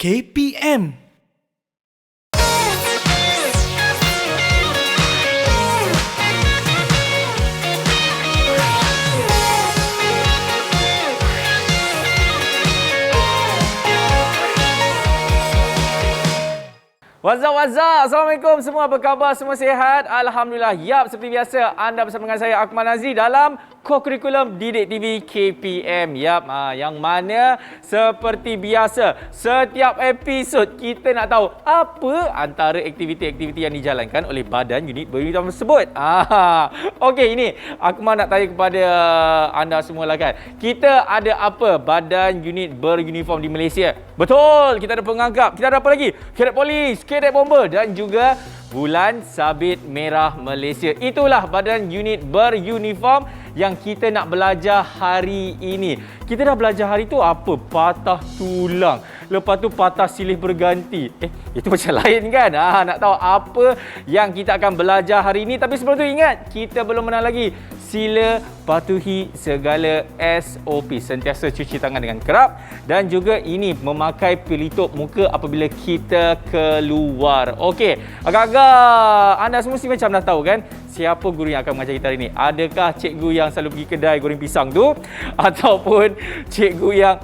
KPM. What's up? Assalamualaikum semua, apa khabar? Semua sihat? Alhamdulillah. Yap, seperti biasa anda bersama dengan saya Akmal Nazri dalam Co-Curriculum Didik TV KPM. Yap, yang mana seperti biasa setiap episod kita nak tahu apa antara aktiviti-aktiviti yang dijalankan oleh badan unit beruniform tersebut. Okey, ini Akmal nak tanya kepada anda semualah kan. Kita ada apa badan unit beruniform di Malaysia? Betul, kita ada penganggap. Kita ada apa lagi? Kadet Polis, Kadet Bomber dan juga Bulan Sabit Merah Malaysia. Itulah badan unit beruniform yang kita nak belajar hari ini. Kita dah belajar hari tu apa? Patah tulang. Lepas tu patah silih berganti. Itu macam lain kan? Nak tahu apa yang kita akan belajar hari ini. Tapi sebelum tu ingat, kita belum menang lagi. Sila patuhi segala SOP. Sentiasa cuci tangan dengan kerap. Dan juga ini memakai pelitup muka apabila kita keluar. Okey, agak-agak anda semua mesti macam dah tahu kan siapa guru yang akan mengajar kita hari ini. Adakah cikgu yang selalu pergi kedai goreng pisang tu? Ataupun cikgu yang...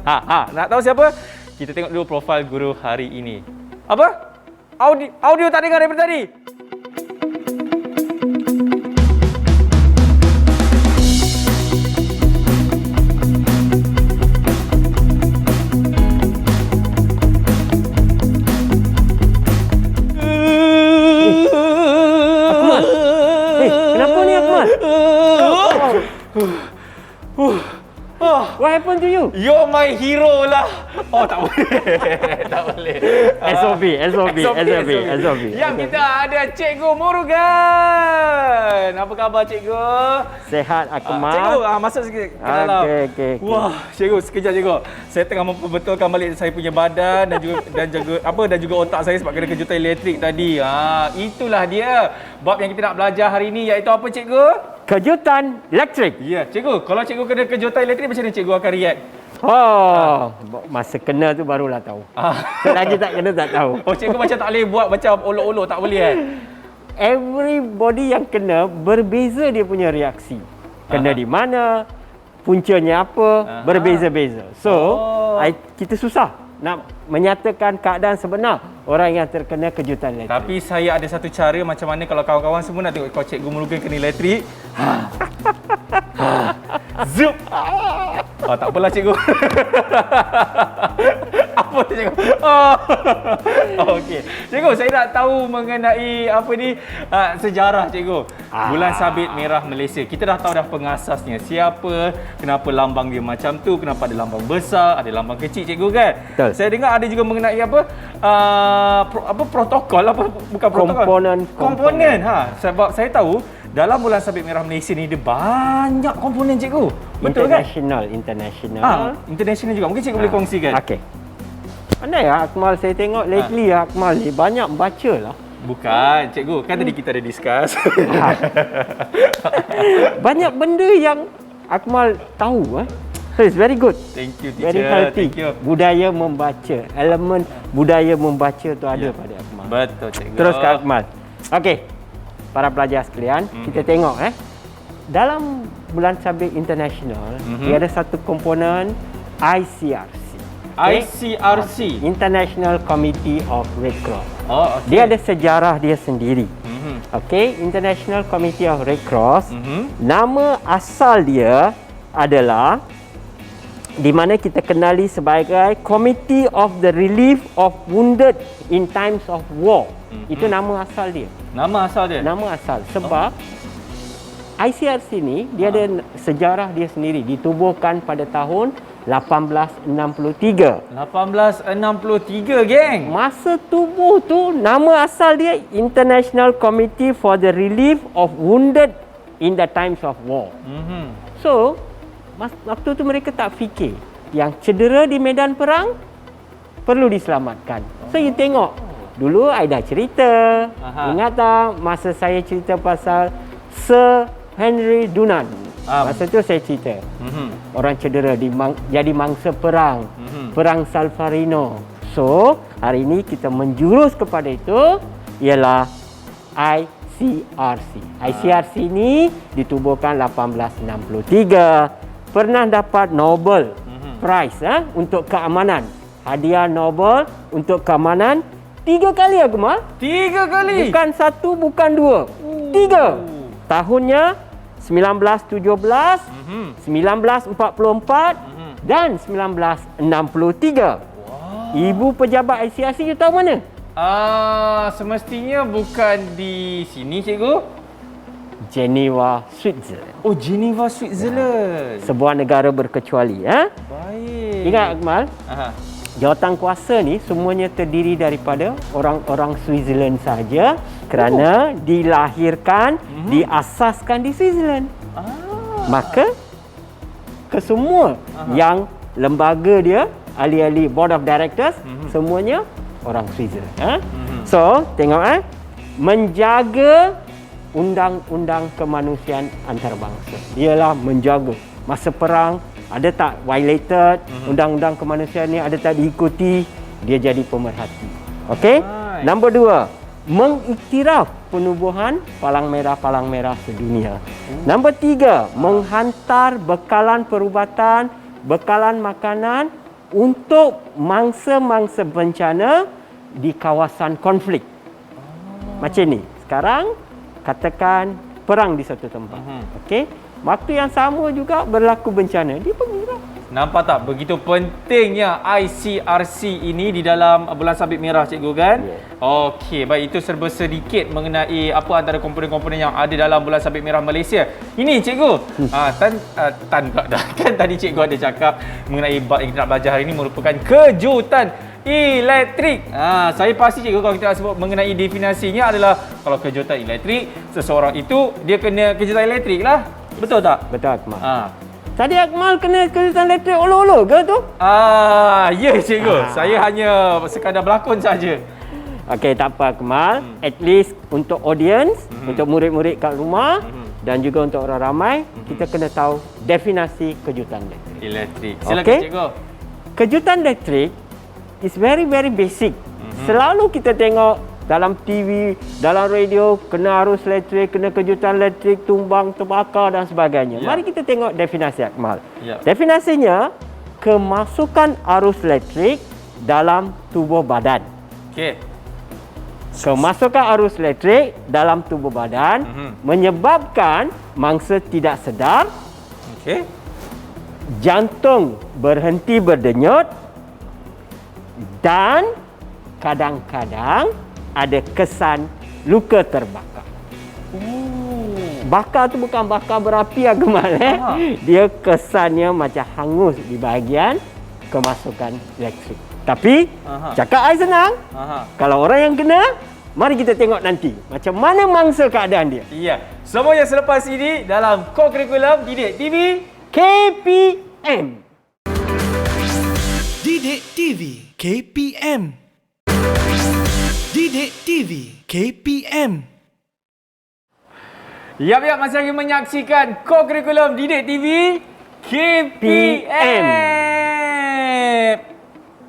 nak tahu siapa? Kita tengok dulu profil guru hari ini. Apa? Audio tak dengar daripada tadi? What happened to you? You're my hero lah. Tak boleh. Tak boleh. SOP. Yang kita ada Cikgu Murugan. Apa khabar Cikgu? Sehat, Akmal. Cikgu, masuk sikit ke dalam. Okey. Wah, Cikgu, sekejap Cikgu. Saya tengah memperbetulkan balik saya punya badan dan juga otak saya sebab kena kejutan elektrik tadi. Itulah dia. Bab yang kita nak belajar hari ini iaitu apa Cikgu? Kejutan elektrik. Ya, Cikgu. Kalau Cikgu kena kejutan elektrik, macam mana Cikgu akan react? Masa kena tu barulah tahu. Selagi tak kena tak tahu. Cikgu macam tak boleh buat macam olok-olok, tak boleh kan? Everybody yang kena berbeza dia punya reaksi. Kena di mana, puncanya apa, berbeza-beza. So, kita susah nak menyatakan keadaan sebenar orang yang terkena kejutan elektrik. Tapi saya ada satu cara macam mana kalau kawan-kawan semua nak tengok kalau Cikgu Murugan kena elektrik. Zup. Tak apalah Cikgu. Apa tu Cikgu? Okey. Cikgu, saya nak tahu mengenai sejarah Cikgu. Bulan Sabit Merah Malaysia. Kita dah tahu dah pengasasnya. Siapa, kenapa lambang dia macam tu, kenapa ada lambang besar, ada lambang kecil Cikgu kan? Betul. Saya dengar ada juga mengenai protokol bukan protokol. Komponen. Sebab saya tahu dalam Bulan Sabit Merah Malaysia ni dia banyak komponen Cikgu. Betul kan? International. International juga. Mungkin Cikgu boleh kongsikan. Okey. Pandai Akmal, saya tengok lately Akmal ni banyak baca lah. Bukan, Cikgu. Kan tadi kita ada discuss. Banyak benda yang Akmal tahu. So it's very good. Thank you, teacher. Very healthy. Thank you. Budaya membaca. Elemen budaya membaca tu ada pada Akmal. Betul, Cikgu. Terus ke Akmal. Okey. Para pelajar sekalian, kita tengok dalam Bulan Sabit International, dia ada satu komponen ICRC. ICRC, International Committee of Red Cross. Okay. Dia ada sejarah dia sendiri. Okey, International Committee of Red Cross. Nama asal dia adalah di mana kita kenali sebagai Committee of the Relief of Wounded in Times of War. Itu nama asal dia. Nama asal dia? Nama asal. Sebab ICRC ni dia ada sejarah dia sendiri. Ditubuhkan pada tahun 1863. 1863, geng. Masa tubuh tu nama asal dia International Committee for the Relief of Wounded in the Times of War. So, waktu tu mereka tak fikir yang cedera di medan perang perlu diselamatkan. So, you tengok. Dulu I dah cerita. Ingat tak masa saya cerita pasal Sir Henry Dunant? Masa tu saya cerita. Orang cedera jadi mangsa perang. Perang Salvarino. So, hari ini kita menjurus kepada itu ialah ICRC. ICRC ni ditubuhkan 1863. Pernah dapat Nobel Prize untuk keamanan. Hadiah Nobel untuk keamanan 3 kali, Akmal. 3 kali? Bukan 1, bukan 2. 3. Tahunnya 1917, 1944 dan 1963. Ibu pejabat ICRC you tahu mana? Semestinya bukan di sini, cikgu. Geneva, Switzerland. Oh, Geneva, Switzerland. Sebuah negara berkecuali. Baik. Ingat, Akmal, Aha. jawatan kuasa ni semuanya terdiri daripada orang-orang Switzerland saja kerana dilahirkan, diasaskan di Switzerland. Maka kesemua yang lembaga dia, ahli-ahli board of directors, semuanya orang Switzerland. So, tengok menjaga undang-undang kemanusiaan antarabangsa. Ialah menjaga masa perang ada tak violated, undang-undang kemanusiaan ni ada tak diikuti, dia jadi pemerhati. Okey? Nombor 2, mengiktiraf penubuhan palang merah sedunia. Nombor 3, menghantar bekalan perubatan, bekalan makanan untuk mangsa-mangsa bencana di kawasan konflik. Macam ni. Sekarang katakan perang di satu tempat. Okey? Waktu yang sama juga berlaku bencana. Dia pergi lah. Nampak tak begitu pentingnya ICRC ini di dalam Bulan Sabit Merah, cikgu kan? Okey, baik, itu serba sedikit mengenai apa antara komponen-komponen yang ada dalam Bulan Sabit Merah Malaysia. Ini cikgu, tan pula dah. Kan tadi cikgu ada cakap mengenai bab yang kita nak belajar hari ini merupakan kejutan elektrik. Saya pasti cikgu kalau kita nak sebut mengenai definisinya adalah kalau kejutan elektrik, seseorang itu dia kena kejutan elektrik lah. Betul tak? Betul, Akmal. Tadi Akmal kena kejutan elektrik olo-olo ke tu? Ya cikgu. Saya hanya sekadar berlakon saja. Okey, tak apa, Akmal. At least untuk audience, untuk murid-murid kat rumah dan juga untuk orang ramai, kita kena tahu definisi kejutan elektrik. Silakan cikgu. Kejutan elektrik is very basic. Selalu kita tengok dalam TV, dalam radio, kena arus elektrik, kena kejutan elektrik, tumbang, terbakar dan sebagainya. Mari kita tengok definisi, Akmal. Definisinya, kemasukan arus elektrik dalam tubuh badan. Okey. Kemasukan arus elektrik dalam tubuh badan menyebabkan mangsa tidak sedar, jantung berhenti berdenyut dan kadang-kadang ada kesan luka terbakar. Bakar tu bukan bakar berapi, Akmal. Dia kesannya macam hangus di bahagian kemasukan elektrik. Tapi cakap I senang. Kalau orang yang kena, mari kita tengok nanti macam mana mangsa keadaan dia. Ya. Semua yang selepas ini dalam co-curriculum Didik TV KPM. Didik TV KPM. Didik TV KPM. Yap, masih lagi menyaksikan co-curriculum Didik TV KPM.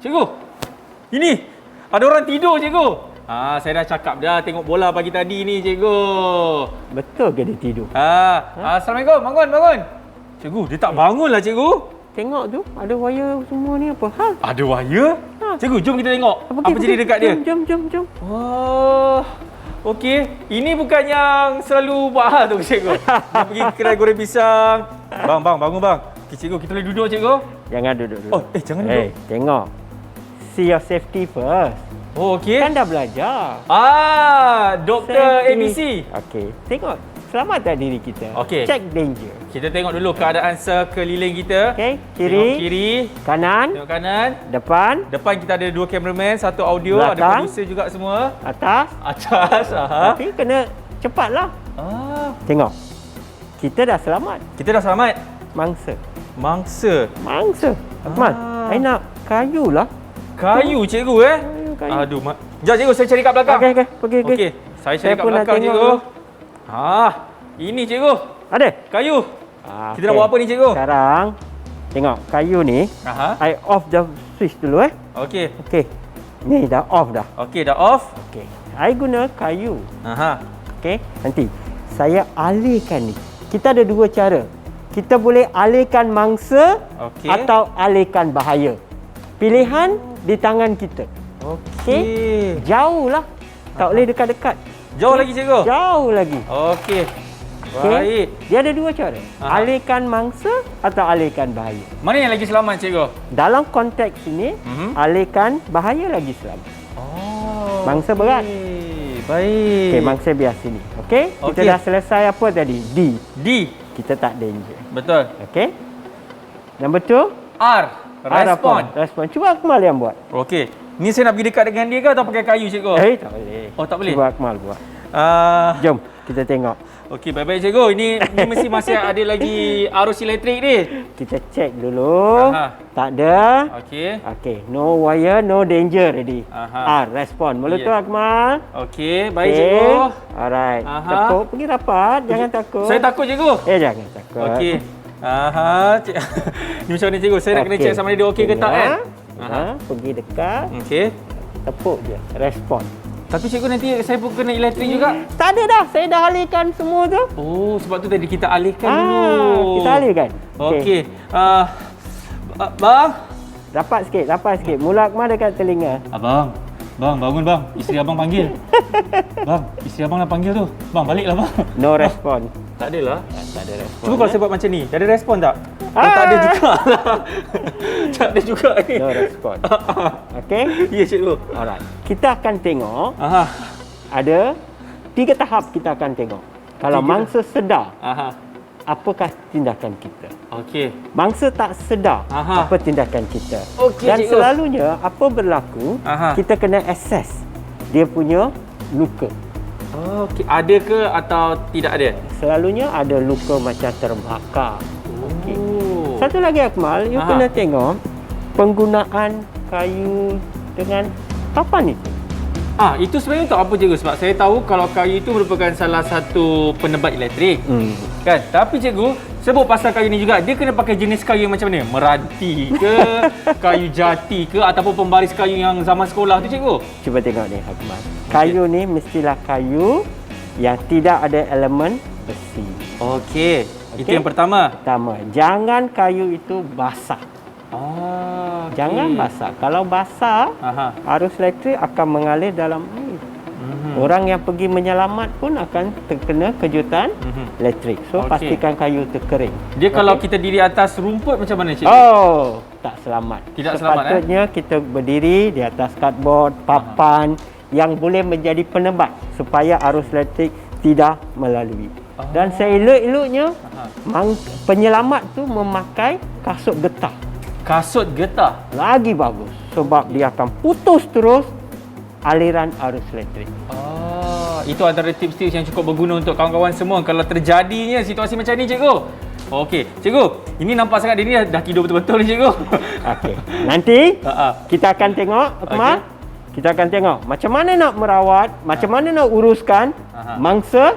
Cikgu, ini ada orang tidur, cikgu. Saya dah cakap dah tengok bola pagi tadi ni, cikgu. Betul ke dia tidur? Assalamualaikum, bangun. Cikgu, dia tak bangun lah, cikgu. Tengok tu, ada wire semua ni, apa hal? Ada wire? Cikgu, jom kita tengok apa jadi dekat dia. Jom. Oh, okey. Ini bukan yang selalu buat hal tu, cikgu. Dia pergi kedai goreng pisang. Bang, bangun bang. Okay, cikgu, kita boleh duduk, cikgu? Jangan duduk dulu. Oh, jangan duduk. Tengok. See your safety first. Oh, okey. Kan dah belajar. Dr. ABC. Okey. Tengok. Selamatkan diri kita. Okey. Check danger. Kita tengok dulu keadaan sekeliling kita. Okey. Tengok kiri. Kanan. Tengok kanan. Depan. Depan kita ada 2 cameraman, 1 audio, Belakang. ada producer juga semua. Atas. Atas. Tapi kena cepatlah. Tengok. Kita dah selamat. Kita dah selamat. Mangsa. Akmal, I nak kayu lah. Kayu, cikgu Kayu. Aduh, sekejap cikgu, saya cari kat belakang. Okey. Okey, saya cari kat belakang, cikgu. Dulu. Ini cikgu. Ada? Kayu. Kita nak buat apa ni, cikgu? Sekarang tengok kayu ni. I off the switch dulu Okey. Okey. Ni dah off dah. Okey, dah off. Okey. I guna kayu. Aha. Okey. Nanti saya alihkan ni. Kita ada dua cara. Kita boleh alihkan mangsa Okey. atau alihkan bahaya. Pilihan di tangan kita. Okey. Jauh lah. Tak boleh dekat-dekat. Jauh lagi cikgu? Jauh lagi. Okey. Okey. Baik. Dia ada dua cara. Aha. Alihkan mangsa atau alihkan bahaya. Mana yang lagi selamat cikgu? Dalam konteks ini, alihkan bahaya lagi selamat. Oh. Mangsa berat. Baik. Okey, mangsa biar sini. Okey? Kita Okey. dah selesai apa tadi? D. D. Kita tak danger. Betul. Okey? Number 2. R. Respon. Respon. Cuba Akmal yang buat. Okey. Ni saya nak pergi dekat dengan dia ke atau pakai kayu cikgu? Tak boleh. Oh, tak boleh? Cuba Akmal buat. Ah. Jom, kita tengok. Okey, baik-baik cikgu. Ini mesti masih ada lagi arus elektrik ni. Kita check dulu. Aha. Tak ada. Okey. Okey, no wire, no danger ready. Aha. Respon. Mula tu Ya. Akmal. Okey, baik Okey. cikgu. Alright. Aha. Tepuk, pergi rapat. Jangan takut. Saya takut cikgu. Jangan takut. Okey. Aha. Ni macam mana cikgu? Saya nak kena Okey. check sama dia okey ke tak kan? Pergi dekat. Okey. Tepuk je. Respon. Tapi cikgu nanti saya pun kena elektrik juga. Tak ada dah. Saya dah alihkan semua tu. Oh, sebab tu tadi kita alihkan dulu. Kita alihkan. Okey. Bang. Rapat sikit. Mula Akmal dekat telinga. Abang. Bang, bangun bang. Isteri abang panggil. Bang, isteri abang dah panggil tu. Bang, baliklah bang. No respon. Tak adalah. Tak ada respon. Cuba kalau saya buat macam ni, ada respon tak? Oh, Ah. tak ada juga. Tak ada juga ni. No respon. Okey? Ya, cikgu. Alright. Kita akan tengok Aha. ada 3 tahap kita akan tengok. Kalau 3 mangsa sedar, Aha. apakah tindakan kita? Okey. Mangsa tak sedar, Aha. apa tindakan kita? Okey, Dan cikgu. selalunya apa berlaku, Aha. kita kena assess dia punya luka. Okey, ada ke atau tidak ada? Selalunya ada luka macam terbakar. Okey. Oh. Satu lagi Akmal, you Aha. kena tengok penggunaan kayu dengan papan itu. Itu sebenarnya untuk apa cikgu? Sebab saya tahu kalau kayu itu merupakan salah satu penebat elektrik. Kan? Tapi cikgu, sebut pasal kayu ni juga, dia kena pakai jenis kayu yang macam mana? Meranti ke, kayu jati ke ataupun pembaris kayu yang zaman sekolah tu cikgu? Cuba tengok ni Akmal. Kayu ni mestilah kayu yang tidak ada elemen besi. Okey. Itu Okey. yang pertama. Pertama, jangan kayu itu basah. Okay. Jangan basah. Kalau basah, Aha. arus elektrik akan mengalir dalam air. Orang yang pergi menyelamat pun akan terkena kejutan elektrik. So, Okey. pastikan kayu itu kering. Dia kalau kita diri atas rumput macam mana cikgu? Oh, tak selamat. Tidak selamat, Sepatutnya kita berdiri di atas cardboard, papan yang boleh menjadi penebat supaya arus elektrik tidak melalui. Dan seelok-eloknya penyelamat tu memakai kasut getah. Kasut getah. Lagi bagus sebab dia akan putus terus aliran arus elektrik. Itu antara tips-tips yang cukup berguna untuk kawan-kawan semua kalau terjadinya situasi macam ni cikgu. Okey, cikgu, ini nampak sangat dia ni dah tidur betul-betul ni cikgu. Okey. Nanti kita akan tengok, Akmal. Kita akan tengok macam mana nak merawat, macam mana nak uruskan mangsa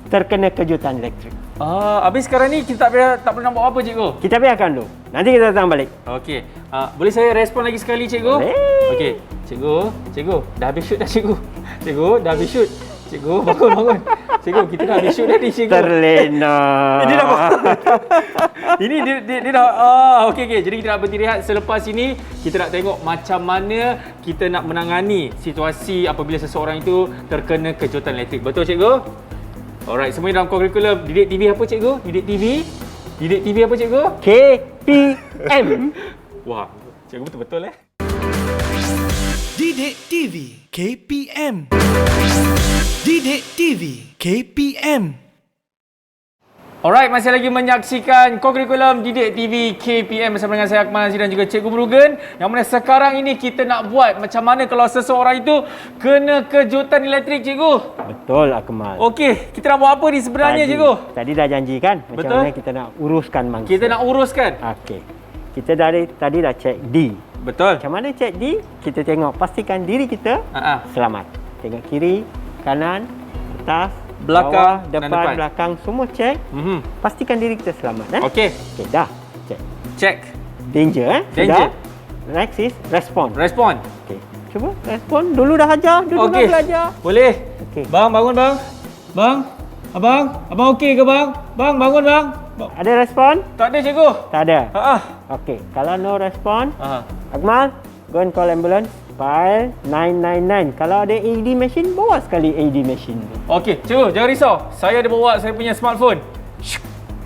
terkena kejutan elektrik. Habis sekarang ni kita tak perlu nak buat apa cikgu? Kita biarkan dulu. Nanti kita datang balik. Okey. Boleh saya respon lagi sekali cikgu? Boleh. Okey. Cikgu, dah habis shoot dah cikgu. Cikgu, dah habis shoot. Cikgu, bangun. Cikgu, kita dah habis shoot dah ni cikgu. Terlena. Ini dah Ini dia dah okey. Jadi kita nak berhenti rehat. Selepas ini kita nak tengok macam mana kita nak menangani situasi apabila seseorang itu terkena kejutan elektrik. Betul cikgu? Alright, semuanya dalam kurikulum Didik TV apa cikgu? Didik TV apa cikgu? KPM. Wah, cikgu betul-betul Didik TV KPM. Didik TV KPM. Alright, masih lagi menyaksikan kurikulum Didik TV KPM bersama dengan saya Akmal Aziz dan juga Cikgu Murugan. Yang mana sekarang ini kita nak buat macam mana kalau seseorang itu kena kejutan elektrik cikgu. Betul Akmal. Okey, kita nak buat apa ni sebenarnya cikgu? Tadi dah janji kan macam Betul. mana kita nak uruskan mangsa. Kita nak uruskan. Okey. Kita tadi dah check D. Betul. Macam mana check D? Kita tengok pastikan diri kita selamat. Tengok kiri, kanan, atas, Belakang bawah, dan depan, depan. belakang semua check. Pastikan diri kita selamat Okey. Okey, dah. Check. Check. Danger Danger. Sudah. Next is respond. Respon. Okey. Cuba respon. Dulu dah ajar, dulu dah belajar. Boleh. Okey. Bang, bangun bang. Bang. Abang okey ke bang? Bang, bangun bang. Ada respon? Tak ada cikgu. Tak ada. Ha. Okey, kalau no respon, Ha. Akmal, go and call ambulance. File 999. Kalau ada AED machine, bawa sekali AED machine. Okey, cikgu, jangan risau. Saya ada bawa saya punya smartphone.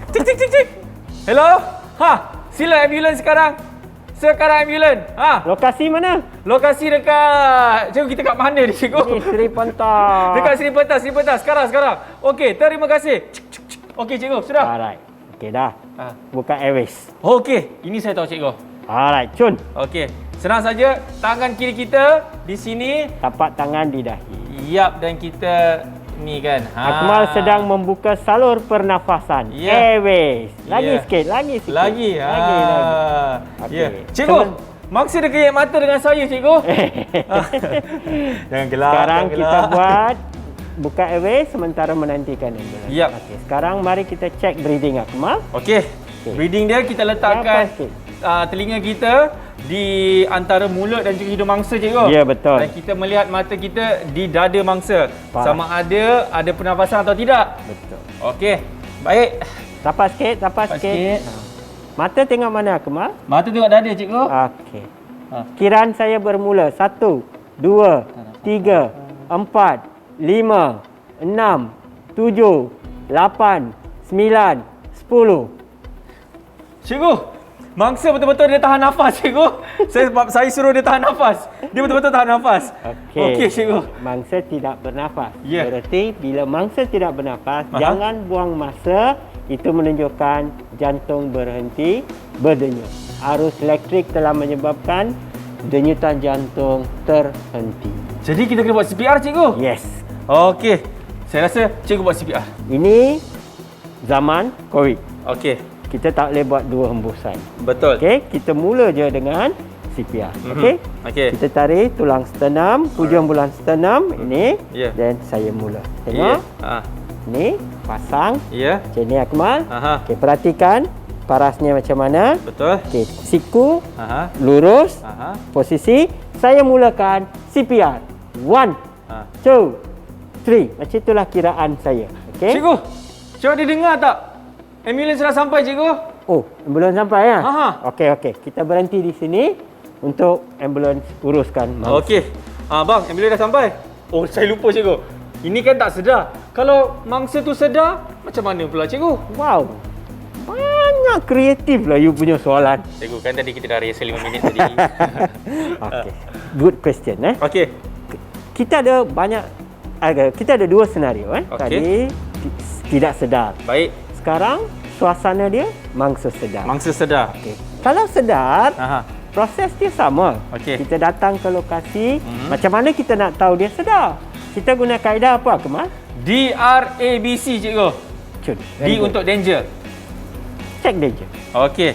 Tik tik tik tik. Hello? Ha, sila ambulans sekarang. Sekarang ambulans. Ha, Lokasi mana? lokasi dekat cikgu kita kat mana ni cikgu? Ni Seri Pentas. Dekat Seri Pentas. Sekarang. Okey, terima kasih. Okey cikgu, sudah. Alright. Okey dah. Ha. Buka airways. Okey, ini saya tahu cikgu. Alright, cun. Okey, senang saja. Tangan kiri kita di sini. Tapak tangan di dahi. Yap, dan kita ni kan. Akmal sedang membuka salur pernafasan. Ya. Airways. Lagi Ya. sikit, lagi sikit. Lagi. Lagi. Okey. Ya. Cikgu, mangsa dia kejap mata dengan saya, cikgu. Jangan gelap. Sekarang jangan kita gelap. buat buka airways sementara menantikan ambulans. Yap. Okey, sekarang mari kita check breathing Akmal. Okey. Breathing dia kita letakkan Lepas sikit. telinga kita di antara mulut dan juga hidung mangsa, cikgu. Ya, betul. Dan kita melihat mata kita di dada mangsa. Faham. Sama ada pernafasan atau tidak. Betul. Okey. Baik. Tapas sikit. sikit. Mata tengok mana Akmal? Mata tengok dada, cikgu. Okey. Ha. Kiraan saya bermula 1, 2, 3, 4, 5, 6, 7, 8, 9, 10. Cikgu, mangsa betul-betul dia tahan nafas, cikgu. Saya suruh dia tahan nafas. Dia betul-betul tahan nafas. Okey, cikgu. Mangsa tidak bernafas. Ya. Berarti bila mangsa tidak bernafas, Aha. jangan buang masa. Itu menunjukkan jantung berhenti berdenyut. Arus elektrik telah menyebabkan denyutan jantung terhenti. Jadi kita kena buat CPR, cikgu? Yes. Okey. Saya rasa cikgu buat CPR. Ini zaman COVID. Okey. Kita tak boleh buat dua hembusan. Betul. Okey, kita mula je dengan CPR. Okey? Okey. Kita tarik tulang sternum, hujung bulan sternum ini Ya. dan saya mula. Ya. Tengok. Ha. Ni pasang. Ya. Macam ni Akmal. Aha. Okey, perhatikan parasnya macam mana. Betul. Okey, siku Aha. lurus. Aha. Posisi saya mulakan CPR. 1 Ha. 2 3. Macam itulah kiraan saya. Okey? Cikgu, cuba dia dengar tak? Ambulans sudah sampai, cikgu. Oh, ambulans sampai ya? Aha. Okey. Kita berhenti di sini untuk ambulans uruskan mangsa. Okey. Bang, ambulans dah sampai. Oh, saya lupa, cikgu. Ini kan tak sedar. Kalau mangsa tu sedar, macam mana pula, cikgu? Wow. Banyak kreatif lah you punya soalan. Cikgu, kan tadi kita dah rehearsal 5 minit tadi. Okey. Good question Okey. Kita ada kita ada dua senario Okey. Tadi tidak sedar. Baik. Sekarang suasana dia mangsa sedar. Mangsa sedar. Okey. Kalau sedar, Aha. proses dia sama. Okey. Kita datang ke lokasi, macam mana kita nak tahu dia sedar? Kita guna kaedah apa, Kemal? DRABC, cikgu. Cun. D untuk danger. Check dia je. Okey.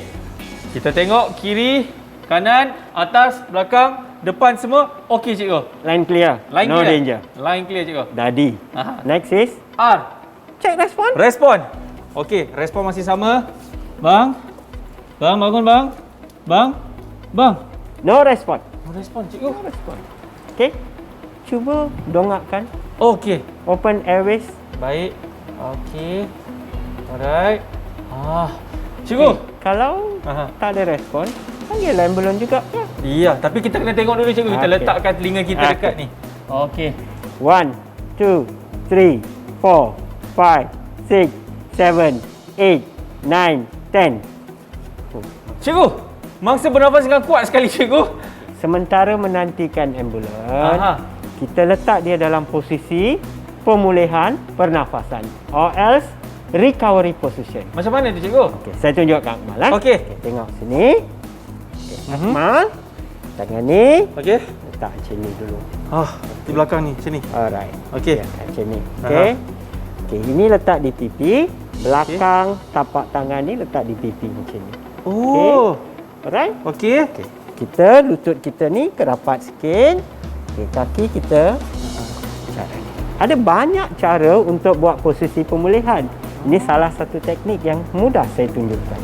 Kita tengok kiri, kanan, atas, belakang, depan semua. Okey, cikgu. Line clear. Line no clear. danger. Line clear, cikgu. Dadi. Aha. Next is R. check respon. Respon. Okey, respon masih sama. Bang. Bang, bangun bang. Bang. Bang. No respon. Respon, cikgu. Okey. Cuba dongakkan. Okey. Open airways. Baik. Okey. Alright. Cikgu. Kalau Aha. tak ada respon, panggil ambulans juga. Ya. Iya, tapi kita kena tengok dulu, cikgu. Kita Okey. letakkan telinga kita Okey. dekat ni. Okey. 1, 2, 3, 4, 5, 6, 7, 8, 9, 10. Cikgu, mangsa bernafas dengan kuat sekali, cikgu. Sementara menantikan ambulans, Aha. kita letak dia dalam posisi pemulihan pernafasan or else recovery position. Macam mana tu, cikgu? Okey, saya tunjuk kat Akmal. Okey. Tengok sini. Okey, Akmal. Tangan ni Okey. letak macam ni dulu. Di belakang ni, sini. Alright. Okey. Ya, macam ni. Okey. Okey, ini letak di pipi, belakang tapak tangan ni letak di pipi macam ni. Oh. Alright? Okey. Okey. Kita lutut kita ni kerapat sikit. Okey, kaki kita cara ni. Ada banyak cara untuk buat posisi pemulihan. Ini salah satu teknik yang mudah saya tunjukkan.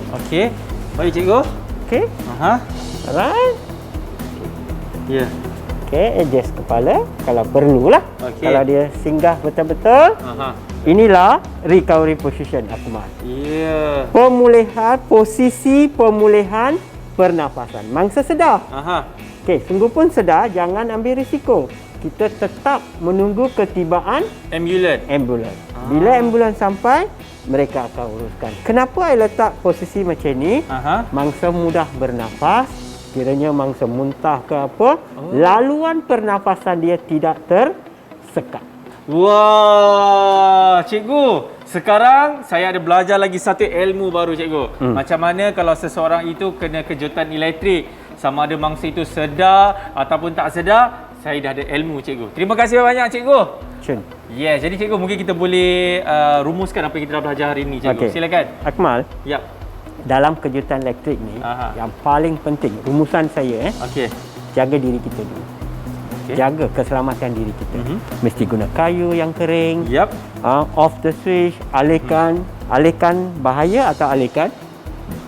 Okey, adjust kepala kalau perlulah. Okey. Kalau dia singgah betul-betul, Aha. inilah recovery position Akmal. Ya. Pemulihan, posisi pemulihan pernafasan. Mangsa sedar. Aha. Okey, sungguh pun sedar, jangan ambil risiko. Kita tetap menunggu ketibaan ambulans. Bila ambulans sampai, mereka akan uruskan. Kenapa saya letak posisi macam ni? Aha. Mangsa mudah bernafas, kiranya mangsa muntah ke apa, laluan pernafasan dia tidak tersekat. Wah, cikgu. Sekarang saya ada belajar lagi satu ilmu baru, cikgu. Macam mana kalau seseorang itu kena kejutan elektrik, sama ada mangsa itu sedar ataupun tak sedar, saya dah ada ilmu, cikgu. Terima kasih banyak, cikgu. Cun. Yes, jadi cikgu mungkin kita boleh rumuskan apa yang kita dah belajar hari ini, cikgu. Okey. Silakan. Akmal, Yap. dalam kejutan elektrik ni, Aha. yang paling penting, rumusan saya Okey. jaga diri kita dulu. Okey. Jaga keselamatan diri kita. Mesti guna kayu yang kering. Yap. Off the switch, alihkan bahaya atau alihkan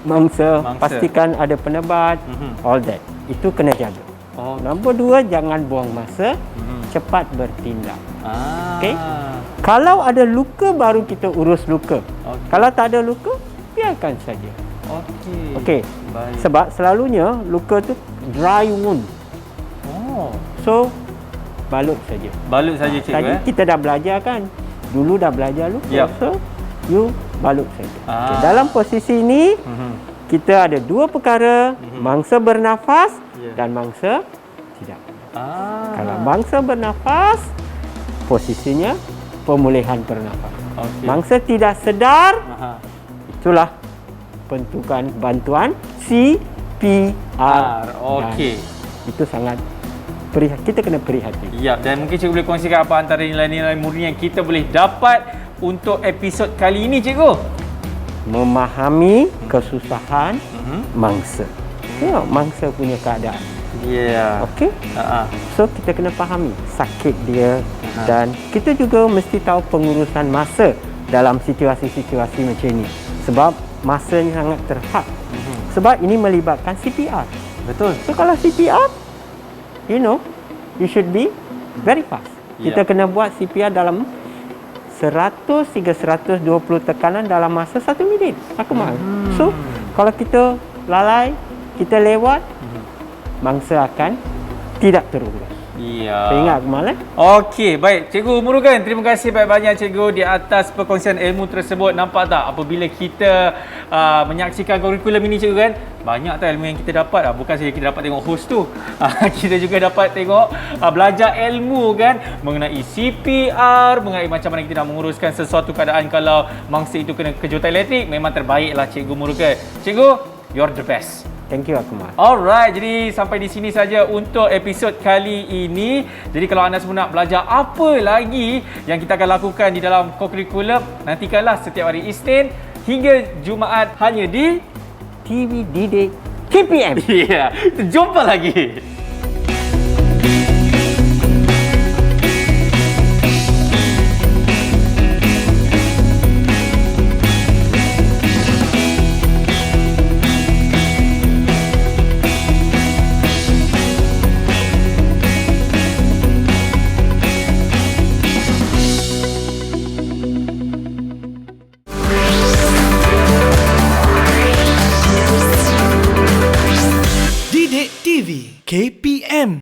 mangsa. Pastikan ada penebat, all that. Itu kena jaga. Oh. Nombor 2, jangan buang masa, cepat bertindak. Okey? Ah. Kalau ada luka, baru kita urus luka. Okey. Kalau tak ada luka, biarkan saja. Okey. Okey. Baik. Sebab selalunya luka tu dry wound. Oh. So, balut saja. Balut saja, cikgu. Tadi kita dah belajar kan? Dulu dah belajar luka. Yap. So, you balut saja. Ah. Okay. Dalam posisi ini, kita ada dua perkara, mangsa bernafas dan mangsa tidak. Kalau mangsa bernafas, posisinya pemulihan pernafasan. Okey. Mangsa tidak sedar, Aha. itulah bentukan bantuan CPR. Okey. Dan itu sangat kita kena prihatin. Ya, dan mungkin cikgu boleh kongsikan apa antara nilai-nilai murni yang kita boleh dapat untuk episod kali ini, cikgu? Memahami kesusahan mangsa. Ya, mangsa punya keadaan. Ya. Okey? So kita kena fahami sakit dia dan kita juga mesti tahu pengurusan masa dalam situasi-situasi macam ini. Sebab masanya sangat terhad. Sebab ini melibatkan CPR. Betul. So kalau CPR, you should be very fast. Kita kena buat CPR dalam 100 hingga 120 tekanan dalam masa 1 minit. Akmal. So kalau kita lalai, kita lewat, mangsa akan tidak terurus. Ya. Saya ingat Akmal Okey, baik. Cikgu Murugan, terima kasih banyak-banyak cikgu di atas perkongsian ilmu tersebut. Nampak tak apabila kita menyaksikan kurikulum ini, cikgu, kan? Banyak tak ilmu yang kita dapat. Bukan saja kita dapat tengok host tu. Kita juga dapat tengok belajar ilmu, kan, mengenai CPR, mengenai macam mana kita nak menguruskan sesuatu keadaan kalau mangsa itu kena kejutan elektrik. Memang terbaiklah Cikgu Murugan. Cikgu, you're the best. Thank you Akmal. Alright, jadi sampai di sini saja untuk episod kali ini. Jadi kalau anda semua nak belajar apa lagi yang kita akan lakukan di dalam co-curriculum, nantikanlah setiap hari Isnin hingga Jumaat hanya di TV Didik KPM. Ya, jumpa lagi. Didik TV KPM